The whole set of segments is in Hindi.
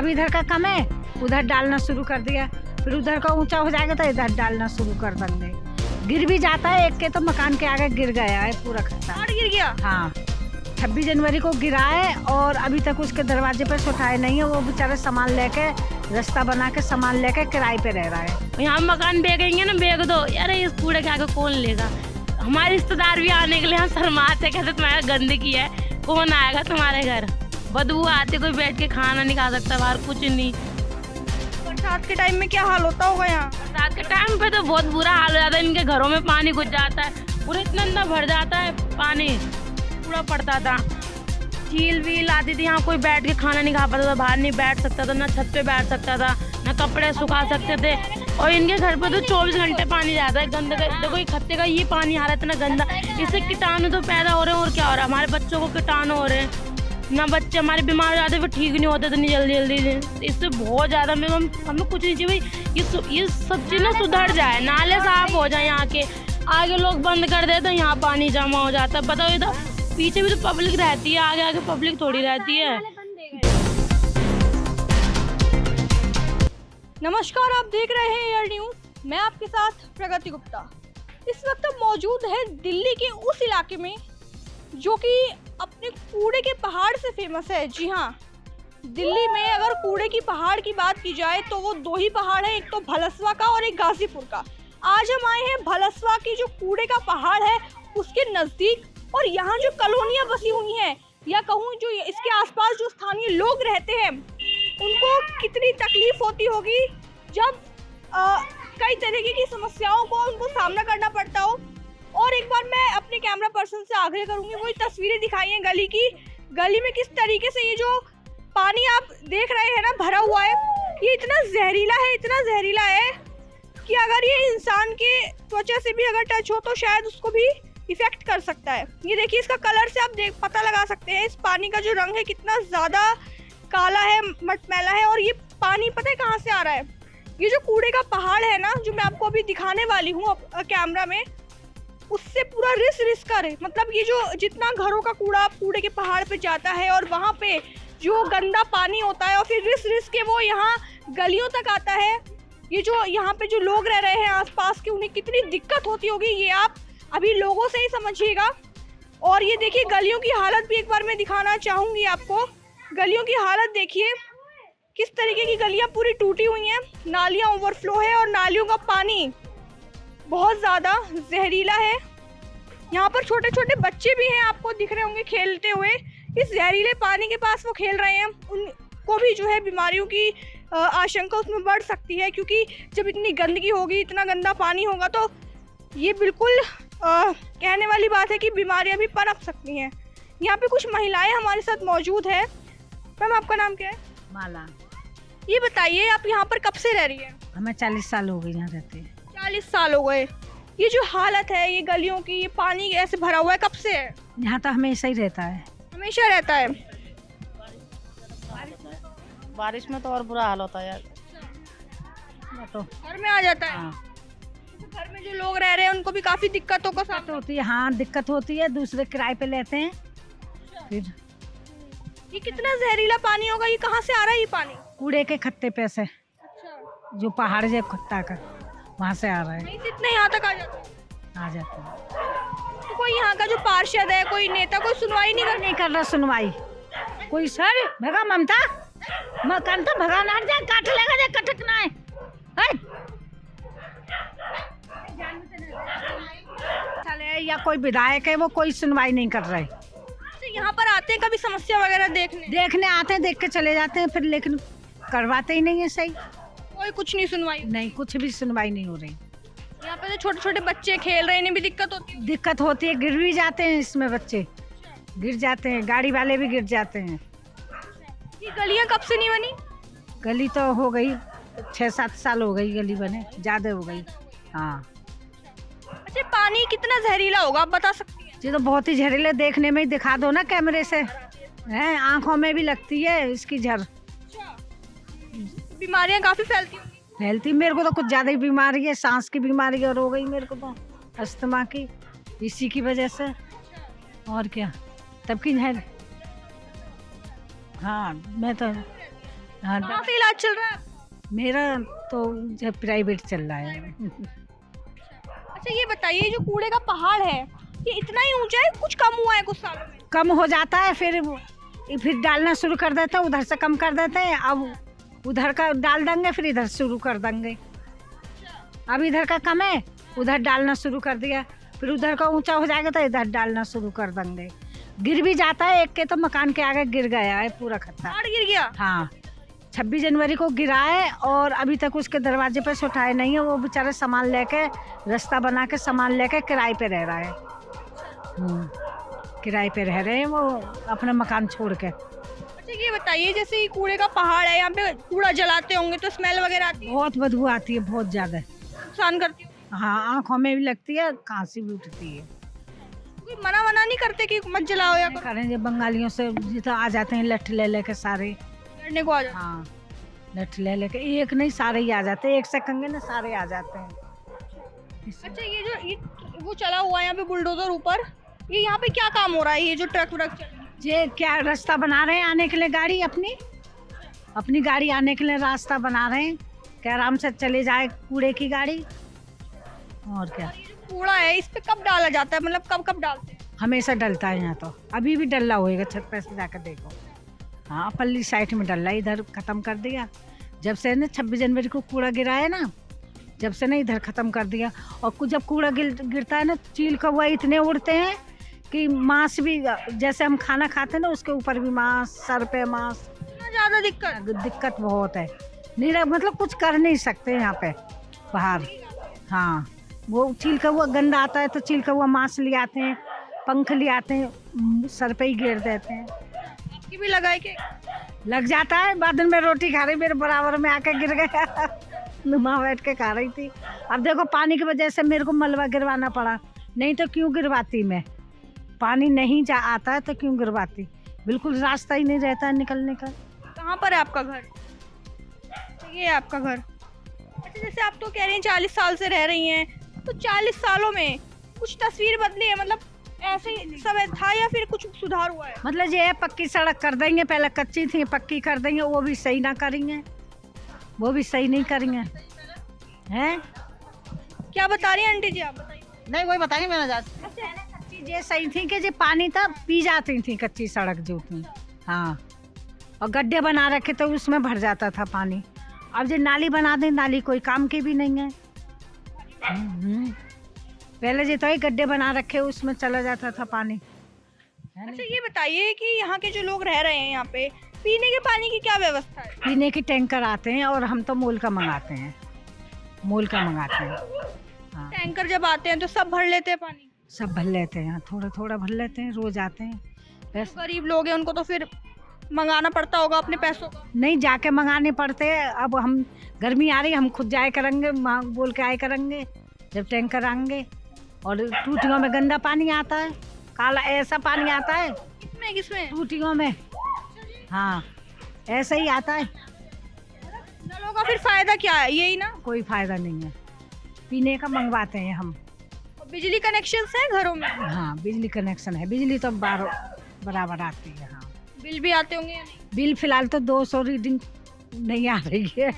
अब इधर का कम है, उधर डालना शुरू कर दिया, फिर उधर का ऊंचा हो जाएगा तो इधर डालना शुरू कर देंगे। गिर भी जाता है, एक के तो मकान के आगे गिर गया है पूरा खस्ता। पहाड़ गिर गया? हाँ, 26 जनवरी को गिरा है और अभी तक उसके दरवाजे पे से उठाए नहीं है। वो बेचारे सामान लेके, रास्ता बना के सामान लेके किराए पे रह रहा है। यहाँ मकान बेचेंगे ना, बेच दो यार, इस कूड़े के आगे कौन लेगा। हमारे रिश्तेदार भी आने के लिए हम शर्माते, कहते तुम्हारा गंदगी है, कौन आएगा तुम्हारे घर, बदबू आती, कोई बैठ के खाना नहीं खा सकता बाहर, कुछ नहीं। बरसात के टाइम में क्या हाल होता होगा यहाँ? बरसात के टाइम पे तो बहुत बुरा हाल हो जाता है, इनके घरों में पानी घुस जाता है, पूरा इतना अंदर भर जाता है पानी, पूरा पड़ता था। झील वील आती थी, यहाँ कोई बैठ के खाना नहीं खा पाता था, बाहर नहीं बैठ सकता था, ना छत पे बैठ सकता था, ना कपड़े सुखा सकते थे। और इनके घर पे तो 24 घंटे पानी जाता है गंदा। देखो ये खत्ते का ये पानी आ रहा है इतना गंदा, इससे कीटाणु तो पैदा हो रहे हैं और क्या हो रहा है, हमारे बच्चों को कीटाणु हो रहे हैं, ना बच्चे हमारे बीमार हो जाते, फिर ठीक नहीं होते तो नहीं जल्दी। इससे बहुत ज़्यादा हमें कुछ नहीं चाहिए, ये सब चीज़ ना सुधर जाए, नाले साफ हो जाए, यहाँ के आगे लोग बंद कर देते तो यहाँ पानी जमा हो जाता है। बताओ, इधर पीछे भी तो पब्लिक रहती है, आगे आगे पब्लिक थोड़ी रहती है। नमस्कार, आप देख रहे हैं एयर न्यूज़, मैं आपके साथ प्रगति गुप्ता। इस वक्त हम मौजूद है दिल्ली के उस इलाके में जो कि अपने कूड़े के पहाड़ से फेमस है। जी हाँ, दिल्ली में अगर कूड़े की पहाड़ की बात की जाए तो वो दो ही पहाड़ है, एक तो भलसवा का और एक गाजीपुर का। आज हम आए हैं भलसवा की जो कूड़े का पहाड़ है उसके नज़दीक, और यहाँ जो कॉलोनियाँ बसी हुई हैं या कहूँ जो इसके आसपास जो स्थानीय लोग रहते हैं उनको कितनी तकलीफ होती होगी जब कई तरीके की समस्याओं को उनको सामना करना पड़ता हो। और एक बार मैं अपने कैमरा पर्सन से आग्रह करूंगी वो तस्वीरें दिखाई हैं गली की, गली में किस तरीके से ये जो पानी आप देख रहे हैं ना भरा हुआ है, ये इतना जहरीला है कि अगर ये इंसान के त्वचा से भी अगर टच हो तो शायद उसको भी इफेक्ट कर सकता है। ये देखिए, इसका कलर से आप पता लगा सकते हैं, इस पानी का जो रंग है कितना ज़्यादा काला है, मटमैला है। और ये पानी पता है कहाँ से आ रहा है? ये जो कूड़े का पहाड़ है ना, जो मैं आपको अभी दिखाने वाली हूँ कैमरा में, उससे पूरा रिस कर, मतलब ये जो जितना घरों का कूड़ा कूड़े के पहाड़ पे जाता है और वहाँ पे जो गंदा पानी होता है और फिर रिस के वो यहाँ गलियों तक आता है। ये जो यहाँ पे जो लोग रह रहे हैं आसपास के, उन्हें कितनी दिक्कत होती होगी ये आप अभी लोगों से ही समझिएगा। और ये देखिए, गलियों की हालत भी एक बार मैं दिखाना चाहूँगी आपको। गलियों की हालत देखिए, किस तरीके की गलियाँ पूरी टूटी हुई हैं, नालियाँ ओवरफ्लो है और नालियों का पानी बहुत ज़्यादा जहरीला है। यहाँ पर छोटे छोटे बच्चे भी हैं, आपको दिख रहे होंगे खेलते हुए, इस जहरीले पानी के पास वो खेल रहे हैं। उनको भी जो है बीमारियों की आशंका उसमें बढ़ सकती है, क्योंकि जब इतनी गंदगी होगी, इतना गंदा पानी होगा तो ये बिल्कुल कहने वाली बात है कि बीमारियाँ भी पनप सकती हैं। यहाँ पे कुछ महिलाएं हमारे साथ मौजूद है। मैम, आपका नाम क्या है? माला। ये बताइए, आप यहाँ पर कब से रह रही हैं? हमें 40 साल हो गए यहाँ रहते हैं। 40 साल हो गए। ये जो हालत है ये गलियों की, ये पानी ऐसे भरा हुआ है, कब से है? यहाँ तो हमेशा ही रहता है। हमेशा रहता है? बारिश में तो और बुरा हाल होता है यार, तो घर में आ जाता है। हाँ। तो घर में जो लोग रह रहे हैं उनको भी काफी दिक्कतों का सामना होती है। हाँ, दिक्कत होती है, दूसरे किराए पे लेते हैं। फिर ये कितना जहरीला पानी होगा, ये कहाँ से आ रहा है ये पानी? कूड़े के खत्ते पे से, अच्छा, जो पहाड़ है खत्ता का, वहाँ से आ रहा है, नहीं इतना यहाँ तक आ जाता है। आ जाता है। तो कोई यहाँ का जो पार्षद है, कोई नेता, कोई सुनवाई नहीं कर रहा सुनवाई कोई। सर भगा ममता मकान तो भगा ना जा, काट लेगा जा, कटकना है। चले या कोई विधायक है, वो कोई सुनवाई नहीं कर रहे। तो यहाँ पर आते हैं कभी समस्या वगैरह देखने आते हैं, देख के चले जाते हैं फिर, लेकिन करवाते ही नहीं है सही। कोई कुछ नहीं सुनवाई? नहीं, कुछ भी सुनवाई नहीं हो रही। यहाँ पे तो छोटे छोटे बच्चे खेल रहे हैं, इन्हें भी दिक्कत होती है। गिर भी जाते हैं इसमें, बच्चे गिर जाते हैं, गाड़ी वाले भी गिर जाते हैं। ये गलियाँ कब से नहीं बनी? गली तो हो गई 6-7 साल हो गई, गली बने ज्यादा हो गई। हाँ। अच्छा, पानी कितना जहरीला होगा आप बता सकती हैं? ये तो बहुत ही जहरीले, देखने में ही दिखा दो ना कैमरे से, हैं आंखों में भी लगती है इसकी झर। बीमारियां काफी फैलती मेरे को तो कुछ ज्यादा ही बीमारी है, सांस की बीमारी और हो गई मेरे को तो, अस्थमा की, इसी की वजह से। और क्या तब की है। हाँ, मैं तो हाँ, कहाँ से इलाज चल रहा है? मेरा तो जो प्राइवेट चल रहा है। अच्छा ये बताइए, जो कूड़े का पहाड़ है ये इतना ही ऊंचा है, कुछ कम हुआ है कुछ सालों में? कम हो जाता है, फिर डालना शुरू कर देते हैं, उधर से कम कर देते हैं, अब उधर का डाल देंगे, फिर इधर शुरू कर देंगे। अब इधर का कम है, उधर डालना शुरू कर दिया, फिर उधर का ऊंचा हो जाएगा तो इधर डालना शुरू कर देंगे। गिर भी जाता है, एक के तो मकान के आगे गिर गया है पूरा खत्ता। पहाड़ गिर गया? हाँ, 26 जनवरी को गिरा है और अभी तक उसके दरवाजे पे से उठाए नहीं है। वो बेचारे सामान लेके, रास्ता बना के सामान लेके किराए पे रह रहा है। किराए पे रह रहे हैं वो अपना मकान छोड़ के। अच्छा ये बताइए, जैसे ये कूड़े का पहाड़ है, यहाँ पे कूड़ा जलाते होंगे तो स्मेल वगैरह आती है? बहुत बदबू आती है, बहुत ज्यादा। नुकसान करती है? हाँ, आँखों में भी लगती है, खांसी भी उठती है। कोई मना नहीं करते कि मत जलाओ या करो? करें, जब बंगालियों से जितना आ जाते हैं लठ ले लेके सारे। लड़ने को आ जाओ? हाँ, लठ ले लेके, एक नहीं सारे ही आ जाते हैं, एक से कंगे ना सारे आ जाते हैं। अच्छा ये वो चला हुआ है यहाँ पे बुलडोजर ऊपर, ये यहाँ पे क्या काम हो रहा है? ये जो ट्रक व्रक चल रही है, ये क्या रास्ता बना रहे हैं आने के लिए, गाड़ी अपनी गाड़ी आने के लिए रास्ता बना रहे हैं कि आराम से चले जाए कूड़े की गाड़ी। और क्या, ये जो कूड़ा है इस पे कब डाला जाता है, मतलब कब कब डालते हैं? हमेशा डलता है यहाँ तो, अभी भी डल्ला होएगा, छत पे से जाकर देखो। हाँ, पल्ली साइड में डल्ला, इधर खत्म कर दिया जब से ना 26 जनवरी को कूड़ा गिरा है ना, जब से ना इधर खत्म कर दिया। और कुछ जब कूड़ा गिरता है ना, चील कौवा इतने उड़ते हैं कि मांस भी, जैसे हम खाना खाते हैं ना उसके ऊपर भी मांस, सर पे मांस। इतना ज्यादा दिक्कत? बहुत है, नहीं मतलब कुछ कर नहीं सकते यहाँ पे बाहर। हाँ, वो चील कौवा गंदा आता है तो चील कौवा मांस ले आते हैं, पंख ले आते हैं, सर पे ही घेर देते हैं। आपकी भी लगाए कि? लग जाता है, बाद में रोटी खा रही मेरे बराबर में आके गिर गया। नुमा बैठ के खा रही थी। अब देखो पानी की वजह से मेरे को मलबा गिरवाना पड़ा, नहीं तो क्यों गिरवाती मैं। पानी नहीं जा आता है तो क्यों गिरवाती, बिल्कुल रास्ता ही नहीं रहता है निकलने का। कहाँ पर है आपका घर? ये है आपका घर? अच्छा जैसे आप तो कह रही हैं 40 साल से रह रही हैं, तो 40 सालों में कुछ तस्वीर बदली है, मतलब ऐसे ही समय था या फिर कुछ सुधार हुआ है? मतलब ये है, पक्की सड़क कर देंगे, पहले कच्ची थी, पक्की कर देंगे, वो भी सही ना करेंगे, वो भी सही नहीं करेंगे हैं। क्या बता रही हैं आंटी जी, आप बताइए। नहीं वही बताएंगे मेरा जात। कच्ची ये सही थी कि जो पानी था पी जाती थी, कच्ची सड़क जो थी। हाँ, और गड्ढे बना रखे तो उसमें भर जाता था पानी। अब जो नाली बना दें, नाली कोई काम की भी नहीं है। पहले जो तो ही गड्ढे बना रखे उसमें चला जाता था पानी। अच्छा ये बताइए कि यहाँ के जो लोग रह रहे हैं यहाँ पे, पीने के पानी की क्या व्यवस्था है? पीने के टैंकर आते हैं और हम तो मोल का मंगाते हैं, मोल का मंगाते हैं। हाँ, टैंकर जब आते हैं तो सब भर लेते हैं पानी? सब भर लेते हैं, थोड़ा थोड़ा भर लेते हैं, रोज आते हैं। बस जो गरीब लोग हैं उनको तो फिर मंगाना पड़ता होगा अपने पैसों का? नहीं, जाके मंगाने पड़ते हैं। अब हम गर्मी आ रही, हम खुद जाए करेंगे, बोल के आए करेंगे जब टैंकर आएंगे। और टूटियों में गंदा पानी आता है, काला ऐसा पानी आता है किसमें किसमें? टूटियों में। हाँ, ऐसा ही आता है। नलों का फिर फायदा क्या है? यही ना, कोई फायदा नहीं है, पीने का मंगवाते हैं हम। और बिजली कनेक्शन है घरों में? हाँ, बिजली कनेक्शन है, बिजली तो बराबर आती है। हाँ, बिल भी आते होंगे या नहीं? बिल फिलहाल तो 200 रीडिंग नहीं आ रही है,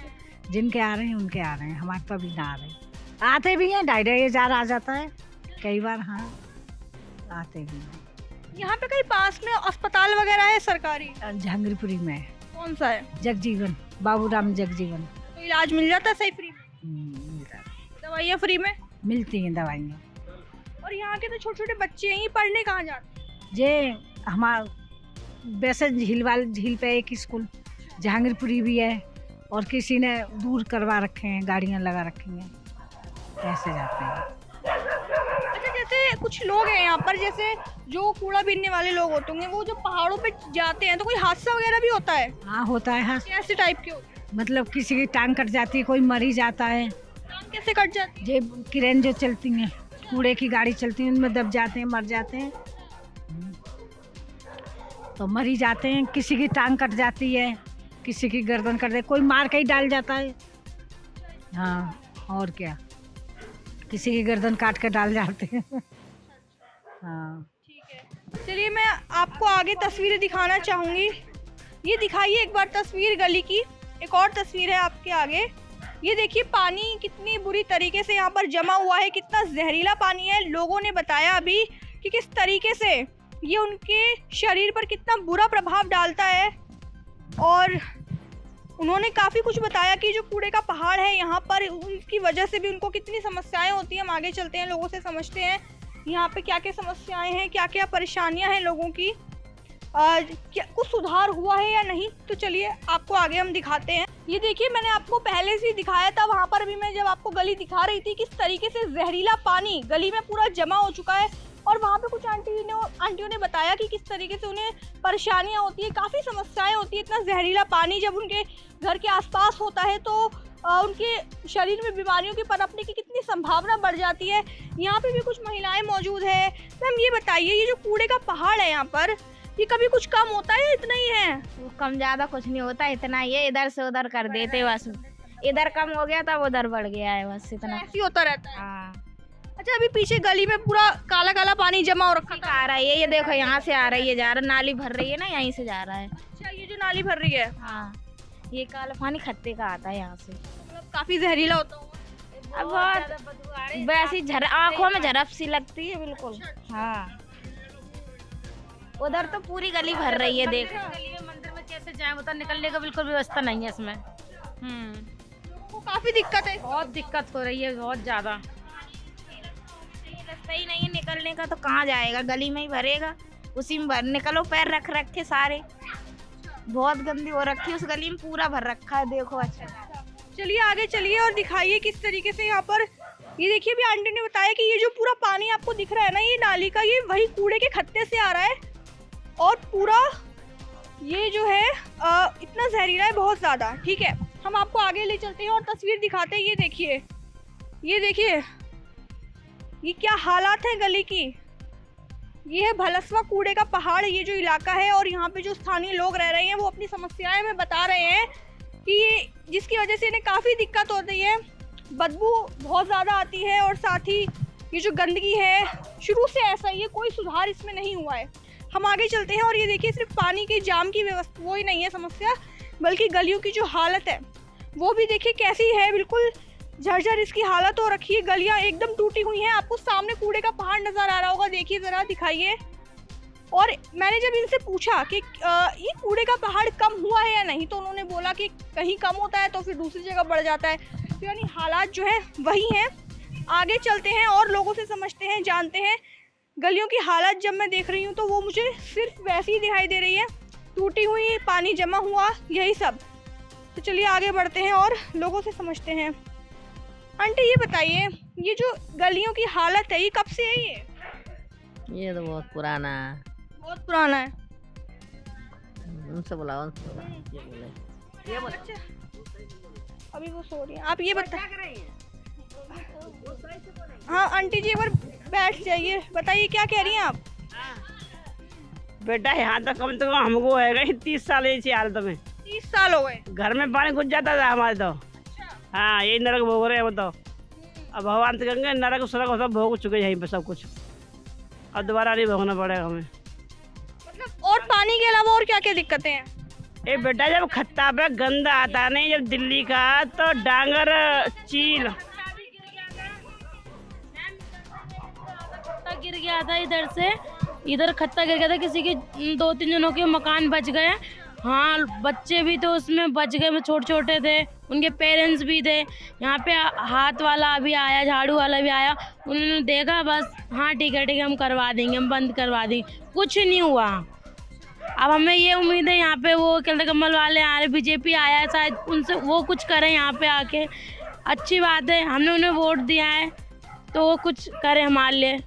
जिनके आ रहे हैं उनके आ रहे हैं, हमारे तो अभी ना आ रहे। आते भी हैं, 2,500 आ जाता है कई बार। हाँ, आते भी हैं। यहाँ पे कहीं पास में अस्पताल वगैरह है सरकारी? जहांगीरपुरी में कौन सा है? जगजीवन, बाबूराम जगजीवन। तो इलाज मिल जाता है सही फ्री में? मिलता है। दवाइयाँ फ्री में मिलती हैं दवाइयाँ। और यहाँ के तो छोटे छोटे बच्चे हैं, ये पढ़ने कहाँ जाते हैं? जे हमारा वैसे झील पे एक स्कूल जहांगीरपुरी भी है, और किसी ने दूर करवा रखे हैं, गाड़ियाँ लगा रखी हैं, ऐसे जाते हैं। अच्छा जैसे कुछ लोग हैं यहाँ पर, जैसे जो कूड़ा बीनने वाले लोग होते होंगे, वो जो पहाड़ों पे जाते हैं तो कोई हादसा वगैरह भी होता है? हाँ, होता है। हाँ, कैसे टाइप के होते हैं? मतलब किसी की टांग कट जाती है, कोई मर ही जाता है। टांग कैसे कट जाती है? जे क्रेन जो चलती हैं, कूड़े की गाड़ी चलती है, उनमें दब जाते हैं, मर जाते हैं, तो मर ही जाते हैं। किसी की टांग कट जाती है, किसी की गर्दन कट जाती है, कोई मार के ही डाल जाता है। हाँ, और क्या, किसी की गर्दन काट के डाल जाते हैं। हाँ, ठीक है, चलिए मैं आपको आगे तस्वीरें दिखाना चाहूँगी। ये दिखाइए एक बार तस्वीर गली की। एक और तस्वीर है आपके आगे। ये देखिए पानी कितनी बुरी तरीके से यहाँ पर जमा हुआ है, कितना जहरीला पानी है। लोगों ने बताया अभी कि किस तरीके से ये उनके शरीर पर कितना बुरा प्रभाव डालता है, और उन्होंने काफ़ी कुछ बताया कि जो कूड़े का पहाड़ है यहाँ पर, उसकी वजह से भी उनको कितनी समस्याएं होती हैं। हम आगे चलते हैं, लोगों से समझते हैं यहाँ पे क्या क्या समस्याएं हैं, क्या क्या परेशानियां हैं लोगों की, क्या कुछ सुधार हुआ है या नहीं। तो चलिए आपको आगे हम दिखाते हैं। ये देखिए मैंने आपको पहले से ही दिखाया था, वहाँ पर भी मैं जब आपको गली दिखा रही थी किस तरीके से जहरीला पानी गली में पूरा जमा हो चुका है, और वहाँ पे कुछ आंटियों ने बताया कि किस तरीके से उन्हें परेशानियाँ होती है, काफ़ी समस्याएं होती है। इतना जहरीला पानी जब उनके घर के आसपास होता है तो उनके शरीर में बीमारियों की पनपने की कितनी संभावना बढ़ जाती है। यहाँ पे भी कुछ महिलाएं मौजूद है। मैम ये बताइए, ये जो कूड़े का पहाड़ है यहाँ पर, ये कभी कुछ कम होता है, इतना ही है? कम ज्यादा कुछ नहीं होता, इतना ही है। इधर से उधर कर देते बस, इधर कम हो गया तब उधर बढ़ गया है, बस इतना। ऐसे ही होता रहता है। हाँ, अच्छा, अभी पीछे गली में पूरा काला काला पानी जमा हो रखा आ रहा है, ये देखो यहाँ से आ रही है, जा रहा, नाली भर रही है ना, यहीं से जा रहा है। अच्छा, ये जो नाली भर रही है, हाँ, ये काला पानी खत्ते का आता है यहाँ से। मतलब काफी जहरीला होता होगा। अब बहुत वैसी आंखों में झरप सी लगती है बिल्कुल। हाँ, उधर तो पूरी गली भर रही है, देख। गली में मंदिर में कैसे जाए, उधर निकलने का बिल्कुल व्यवस्था नहीं है इसमें। वो काफी दिक्कत है, बहुत दिक्कत हो रही है, बहुत ज्यादा। रास्ता ही नहीं है निकलने का, तो कहाँ जाएगा, गली में ही भरेगा, उसी में भर निकलो। पैर रख रखे सारे, बहुत गंदी हो रखी है उस गली में, पूरा भर रखा है, देखो। अच्छा, चलिए आगे चलिए और दिखाइए किस तरीके से यहाँ पर। ये देखिए भी आंटी ने बताया कि ये जो पूरा पानी आपको दिख रहा है ना, ये नाली का, ये वही कूड़े के खत्ते से आ रहा है, और पूरा ये जो है इतना जहरीला है, बहुत ज़्यादा। ठीक है, हम आपको आगे ले चलते हैं और तस्वीर दिखाते हैं। ये देखिए, ये देखिए, ये क्या हालात है गली की। ये है भलसवा कूड़े का पहाड़, ये जो इलाका है, और यहाँ पे जो स्थानीय लोग रह रहे हैं वो अपनी समस्याएं हमें बता रहे हैं कि ये जिसकी वजह से इन्हें काफ़ी दिक्कत होती है, बदबू बहुत ज़्यादा आती है, और साथ ही ये जो गंदगी है शुरू से ऐसा ही है, कोई सुधार इसमें नहीं हुआ है। हम आगे चलते हैं और ये देखिए, सिर्फ पानी के जाम की व्यवस्था वो ही नहीं है समस्या, बल्कि गलियों की जो हालत है वो भी देखिए कैसी है, बिल्कुल झरझर इसकी हालत हो रखी है। गलियां एकदम टूटी हुई हैं। आपको सामने कूड़े का पहाड़ नज़र आ रहा होगा, देखिए ज़रा, दिखाइए। और मैंने जब इनसे पूछा कि ये कूड़े का पहाड़ कम हुआ है या नहीं, तो उन्होंने बोला कि कहीं कम होता है तो फिर दूसरी जगह बढ़ जाता है, तो यानी हालात जो है वही हैं। आगे चलते हैं और लोगों से समझते हैं, जानते हैं। गलियों की हालत जब मैं देख रही हूँ तो वो मुझे सिर्फ वैसी ही दिखाई दे रही है, टूटी हुई, पानी जमा हुआ, यही सब। तो चलिए आगे बढ़ते हैं और लोगों से समझते हैं। आंटी ये बताइए, ये जो गलियों की हालत है ये कब से है? ये तो बहुत पुराना है। बहुत पुराना है। उनसे बुलाओ, ये बोले। अच्छा, अभी वो सो रही है, आप ये बता। हाँ आंटी जी, एक बार बैठ जाइए, बताइए क्या कह रही हैं आप? बेटा यहाँ तो कम हमको है 30 साल इसी हालत में। 30 साल हो गए। घर में पानी घुस जाता था हमारे तो। हाँ, यही नरक भोग रहे हैं वो तो। अब भगवान से कहेंगे नरक सुरक सब भोग चुके यहीं पे सब कुछ, अब दोबारा नहीं भोगना पड़ेगा हमें। मतलब और पानी के अलावा और क्या क्या दिक्कतें हैं? ए बेटा, जब खत्ता पे गंदा आता नहीं जब दिल्ली का, तो डांगर, चील खत्ता गिर गया था इधर से, इधर खत्ता गिर गया था, किसी के 2-3 जनों के मकान बच गए। हाँ, बच्चे भी तो उसमें बच गए, छोटे छोटे थे, उनके पेरेंट्स भी थे। यहाँ पे हाथ वाला भी आया, झाड़ू वाला भी आया, उन्होंने देखा बस, हाँ ठीक है हम करवा देंगे, हम बंद करवा देंगे, कुछ नहीं हुआ। अब हमें ये उम्मीद है यहाँ पे वो केंद्र कमल वाले आ रहे, बीजेपी आया है, शायद उनसे वो कुछ करें यहाँ पे आके। अच्छी बात है, हमने उन्हें वोट दिया है तो वो कुछ करें हमारे लिए।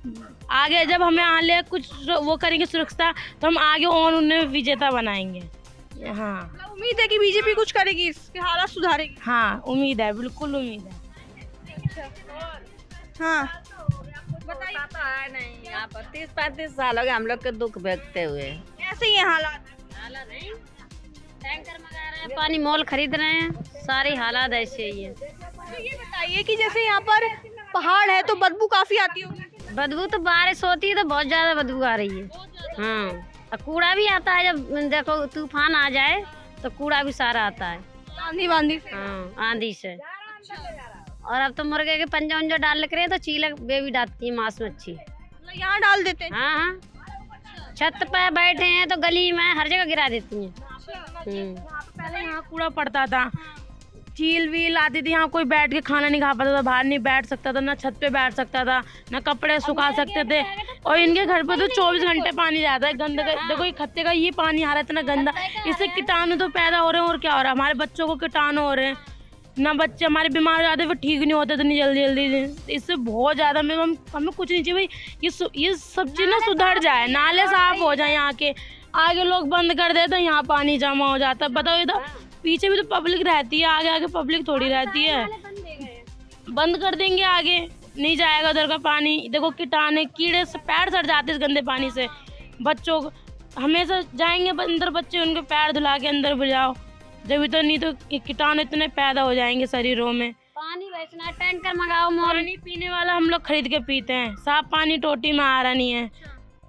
आगे जब हमें आगे कुछ वो करेंगे सुरक्षा, तो हम आगे और उन्हें विजेता बनाएंगे। हाँ, मतलब उम्मीद है कि बीजेपी कुछ करेगी, इसके हालात सुधारेगी। हाँ उम्मीद है, बिल्कुल उम्मीद है। हाँ बताइए। है नहीं यहाँ पर 30-35 साल हो गए हम लोग के दुख भोगते हुए। ऐसे ही है हालात। टैंकर मंगा रहे हैं, पानी मोल खरीद रहे हैं, सारी हालात ऐसे ही है। तो ये बताइए कि जैसे यहाँ पर पहाड़ है तो बदबू काफी आती होगी। बदबू तो बारिश होती है तो बहुत ज़्यादा बदबू आ रही है। हाँ, और कूड़ा भी आता है, जब देखो तूफान आ जाए तो कूड़ा भी सारा आता है। आंधी वांधी से। हाँ, आंधी से। और अब तो मुर्गे के पंजा उंजा डाल रहे हैं तो चीले बेबी डालती है मांस मच्छी। मतलब यहाँ डाल देते हैं। हाँ हाँ, छत पे बैठे हैं तो गली में हर जगह गिरा देती हैं। पहले यहाँ कूड़ा पड़ता था, चील वील आती थी, यहाँ कोई बैठ के खाना नहीं खा पाता था, बाहर नहीं बैठ सकता था, ना छत पे बैठ सकता था, ना कपड़े सुखा सकते थे। और इनके घर पे तो 24 घंटे पानी रहता है। गंदा देखो ये खत्ते का ये पानी आ रहा है इतना गंदा, इससे कीटाणु तो पैदा हो रहे हैं। और क्या हो रहा है, हमारे बच्चों को कीटाणु हो रहे हैं, ना बच्चे हमारे बीमार हो जाते हैं, वो ठीक नहीं होते इतनी जल्दी। इससे बहुत ज़्यादा हमें कुछ नहीं चाहिए भाई, ये सब चीज़ ना सुधर जाए, नाले साफ हो जाए। यहाँ के आगे लोग बंद कर देते हैं, यहाँ पानी जमा हो जाता है। बताओ इधर पीछे भी तो पब्लिक रहती है, आगे आगे पब्लिक थोड़ी रहती है। बंद कर देंगे, आगे नहीं जाएगा उधर का पानी। देखो कीटाणु कीड़े से पैर सड़ जाते इस गंदे पानी से। बच्चों को हमेशा जाएंगे अंदर बच्चे, उनके पैर धुला के अंदर बुझाओ, जब तो नहीं तो कीटाणु इतने पैदा हो जाएंगे शरीरों में। पानी बेचना, टैंकर मंगाओ। पानी पीने वाला हम लोग खरीद के पीते हैं, साफ पानी टोटी में आ रहा नहीं है।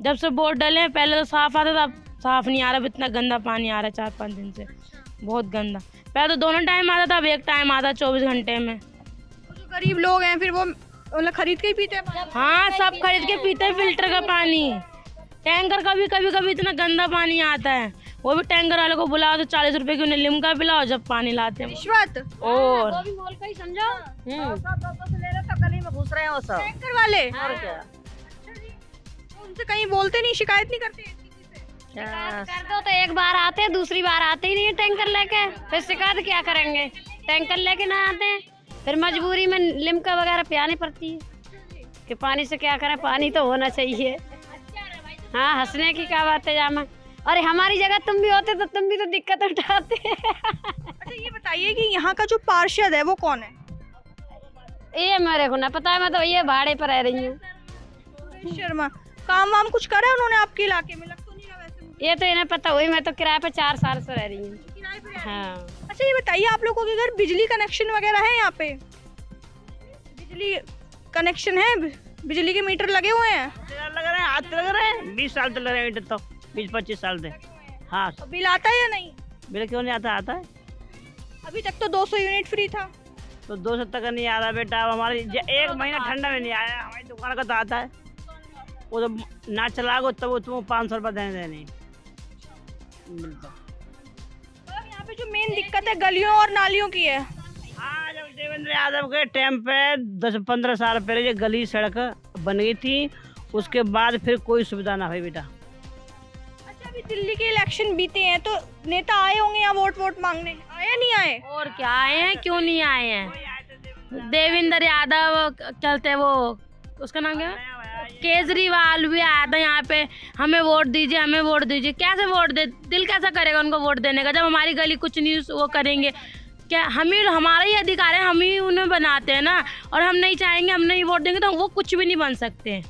जब से बोर्ड डले हैं, पहले तो साफ आता था, अब साफ नहीं आ रहा। अब इतना गंदा पानी आ रहा है 4-5 दिन से, बहुत गंदा। पहले तो दोनों टाइम आता था, अब एक टाइम आता 24 घंटे में। जो गरीब लोग हैं फिर वो मतलब खरीद के ही पीते हैं। हाँ, सब खरीद के पीते हैं फिल्टर का पानी। टैंकर का भी कभी कभी इतना गंदा पानी आता है, वो भी टैंकर वाले को बुलाओ तो 40 रुपए की उन्हें लिमका पिलाओ जब पानी लाते हैं। रिश्वत और वो भी मोल का ही समझो। गली में घुस रहे हैं वो सब। टैंकर वाले। और क्या? तो उनसे कहीं बोलते नहीं, शिकायत नहीं करते किसी से? कर दो तो एक बार आते हैं, दूसरी बार आते ही नहीं है टैंकर लेके, फिर शिकायत क्या करेंगे? टैंकर लेके ना आते हैं, फिर मजबूरी में लिमका वगैरह पियानी पड़ती है कि पानी से क्या करें, पानी तो होना चाहिए। हाँ, हंसने की क्या बात है जामा। अरे हमारी जगह तुम भी होते तो तुम भी तो दिक्कत उठाते। अच्छा ये बताइए कि यहाँ का जो पार्षद है वो कौन है? ये मेरे को ना पता है, मैं तो ये भाड़े पर रह रही हूँ। शर्मा, काम वाम कुछ करा उन्होंने आपके इलाके में? लग तो नहीं रहा वैसे मुझे। ये तो इन्हें पता हुई, मैं तो किराए पर 4 साल से रह रही हूँ। किराए पे रह रहे हैं। हाँ। अच्छा ये बताइए, आप लोगों के घर बिजली कनेक्शन वगैरह है? यहाँ पे बिजली कनेक्शन है, बिजली के मीटर लगे हुए हैं? लग रहे हैं, हाथ लग रहे हैं, 20 साल तक लग रहे हैं, तो 20-25 साल से। हाँ, तो बिल आता है या नहीं? बिल क्यों नहीं आता? आता है। अभी तक तो 200 यूनिट फ्री था। तो 200 तक का नहीं आ रहा बेटा। अब हमारी 1 महीना ठंडा में नहीं आया, हमारी दुकान का तो आता है। वो तो ना चलाओ तब वो तुम 500 रुपये देने नहीं मिलता। मतलब यहाँ पे जो मेन दिक्कत है गलियों और नालियों की है। हाँ, जब देवेंद्र यादव के टाइम पे 10-15 साल पहले ये गली सड़क बन गई थी, उसके बाद फिर कोई सुविधा ना हुई बेटा। अच्छा अभी दिल्ली के इलेक्शन बीते हैं तो नेता आए होंगे यहाँ वोट मांगने, आए नहीं आए? और क्या आए हैं, क्यों नहीं आए हैं? देवेंद्र यादव चलते, वो उसका नाम क्या है, केजरीवाल भी आया था यहाँ पे, हमें वोट दीजिए, हमें वोट दीजिए। कैसे वोट दे, दिल कैसा करेगा उनको वोट देने का, जब हमारी गली कुछ नहीं वो करेंगे? क्या हमारा ही अधिकार है, हम ही उन्हें बनाते हैं ना। और हम नहीं चाहेंगे, हम नहीं वोट देंगे तो वो कुछ भी नहीं बन सकते।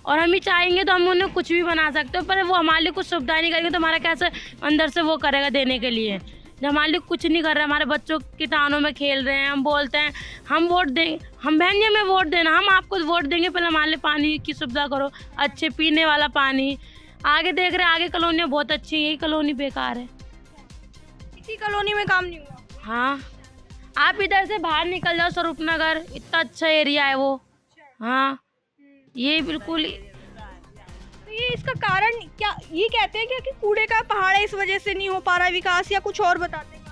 और हम ही चाहेंगे तो हम उन्हें कुछ भी बना सकते हैं, पर वो हमारे लिए कुछ सुविधा नहीं करेंगे तो हमारा कैसे अंदर से वो करेगा देने के लिए, जब हमारे लिए कुछ नहीं कर रहा है। हमारे बच्चों कीटाणु में खेल रहे हैं, हम बोलते हैं हम वोट देंगे, हम बहन जी हमें वोट देना, हम आपको वोट देंगे, पहले हमारे लिए पानी की सुविधा करो, अच्छे पीने वाला पानी। आगे देख रहे हैं, आगे कॉलोनियाँ बहुत अच्छी है, यही कॉलोनी बेकार है। किसी कॉलोनी में काम नहीं हुआ? हाँ, आप इधर से बाहर निकल जाओ, स्वरूप नगर इतना अच्छा एरिया है वो। हाँ, ये बिल्कुल। तो ये इसका कारण क्या, ये कहते हैं क्या कि कूड़े का पहाड़ है इस वजह से नहीं हो पा रहा विकास, या कुछ और बताते हैं?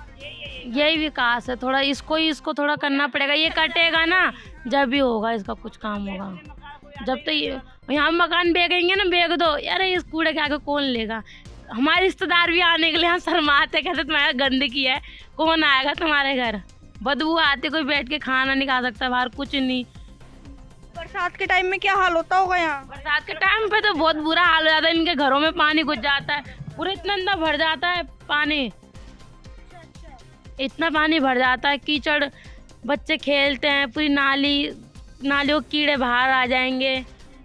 यही विकास है, थोड़ा इसको थोड़ा करना पड़ेगा। ये कटेगा ना जब भी होगा इसका कुछ काम होगा। जब तो ये यहाँ मकान बेचेंगे ना, बेच दो यार, इस कूड़े के आगे कौन लेगा? हमारे रिश्तेदार भी आने के लिए हम शर्माते, कहते तुम्हारा गंदगी है, कौन आएगा तुम्हारे घर, बदबू आती, कोई बैठ के खाना नहीं खा सकता बाहर, कुछ नहीं। बरसात के टाइम में क्या हाल होता होगा यहाँ? बरसात के टाइम पे तो बहुत बुरा हाल हो जाता है, इनके घरों में पानी घुस जाता है, पूरा इतना अंदर भर जाता है पानी, इतना पानी भर जाता है, कीचड़, बच्चे खेलते हैं, पूरी नालियों कीड़े बाहर आ जाएंगे,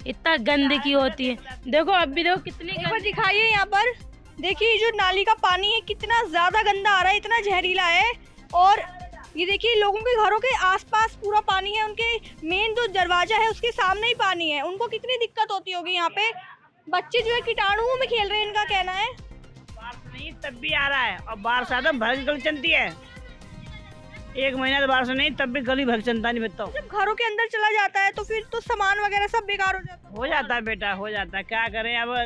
इतना गंदगी होती है। देखो अभी देखो कितनी एक बार दिखाइए यहाँ पर, देखिए जो नाली का पानी है कितना ज्यादा गंदा आ रहा है, इतना जहरीला है। और ये देखिए लोगों के घरों के आसपास पूरा पानी है, उनके मेन जो दरवाजा है उसके सामने ही पानी है, उनको कितनी दिक्कत होती होगी यहाँ पे। बच्चे जो है कीटाणुओं में खेल रहे हैं, इनका कहना है। बारिश नहीं तब भी आ रहा है, और बारिश आता भर की गली चलती है। एक महीना तो बारिश नहीं, तब भी गली भर चलता नहीं बताओ। जब घरों के अंदर चला जाता है तो फिर तो सामान वगैरह सब बेकार हो जाता है। हो जाता है बेटा, हो जाता है, क्या करें अब,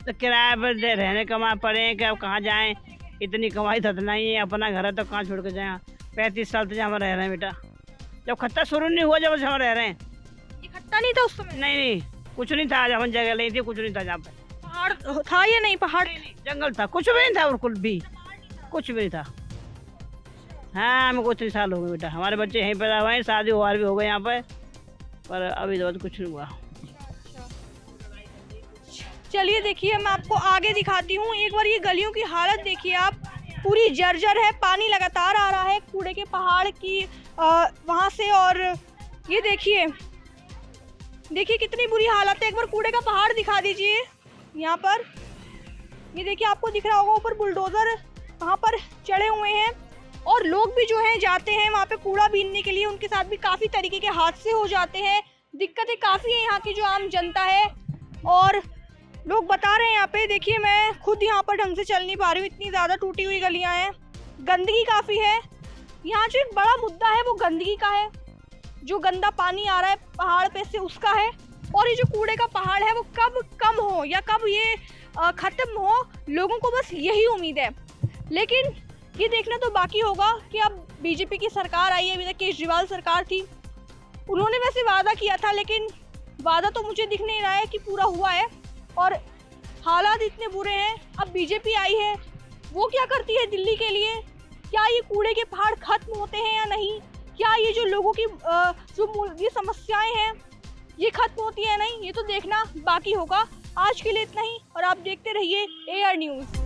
तो किराए पर रहने कमा पड़े कि अब कहाँ जाएं, इतनी कमाई तो नहीं है, अपना घर है तो कहाँ छोड़ के जाए। 35 साल से हम रह रहे हैं बेटा, जब खत्ता शुरू नहीं हुआ जब से हम रह रहे हैं। ये खट्टा नहीं था उस समय? नहीं कुछ नहीं था, जब हम जगह ली थी कुछ नहीं था, जहाँ पे पहाड़ था या नहीं? पहाड़ जंगल था, कुछ भी नहीं था, बिल्कुल भी कुछ भी नहीं था। हाँ हमें कुछ 3 साल हो गए बेटा, हमारे बच्चे यहीं पैदा हुए हैं, शादी वार भी हो गए यहाँ पे, पर अभी तो कुछ नहीं हुआ। चलिए देखिए, मैं आपको आगे दिखाती हूँ। एक बार ये गलियों की हालत देखिए आप, पूरी जर्जर है, पानी लगातार आ रहा है कूड़े के पहाड़ की वहाँ से। और ये देखिए कितनी बुरी हालत है। एक बार कूड़े का पहाड़ दिखा दीजिए यहाँ पर। ये देखिए, आपको दिख रहा होगा ऊपर बुलडोज़र वहाँ पर चढ़े हुए हैं, और लोग भी जो हैं जाते हैं वहाँ पे कूड़ा बीनने के लिए, उनके साथ भी काफ़ी तरीके के हादसे हो जाते हैं। दिक्कतें काफ़ी हैं यहाँ की जो आम जनता है, और लोग बता रहे हैं यहाँ पे। देखिए, मैं खुद यहाँ पर ढंग से चल नहीं पा रही हूँ, इतनी ज़्यादा टूटी हुई गलियाँ हैं, गंदगी काफ़ी है। यहाँ जो एक बड़ा मुद्दा है वो गंदगी का है, जो गंदा पानी आ रहा है पहाड़ पे से उसका है, और ये जो कूड़े का पहाड़ है वो कब कम हो या कब ये ख़त्म हो, लोगों को बस यही उम्मीद है। लेकिन ये देखना तो बाकी होगा कि अब बीजेपी की सरकार आई है, अभी तक केजरीवाल सरकार थी, उन्होंने वैसे वादा किया था, लेकिन वादा तो मुझे दिख नहीं रहा है कि पूरा हुआ है, और हालात इतने बुरे हैं। अब बीजेपी आई है, वो क्या करती है दिल्ली के लिए? क्या ये कूड़े के पहाड़ खत्म होते हैं या नहीं? क्या ये जो लोगों की जो ये समस्याएं हैं ये खत्म होती है नहीं? ये तो देखना बाकी होगा। आज के लिए इतना ही, और आप देखते रहिए AR न्यूज़।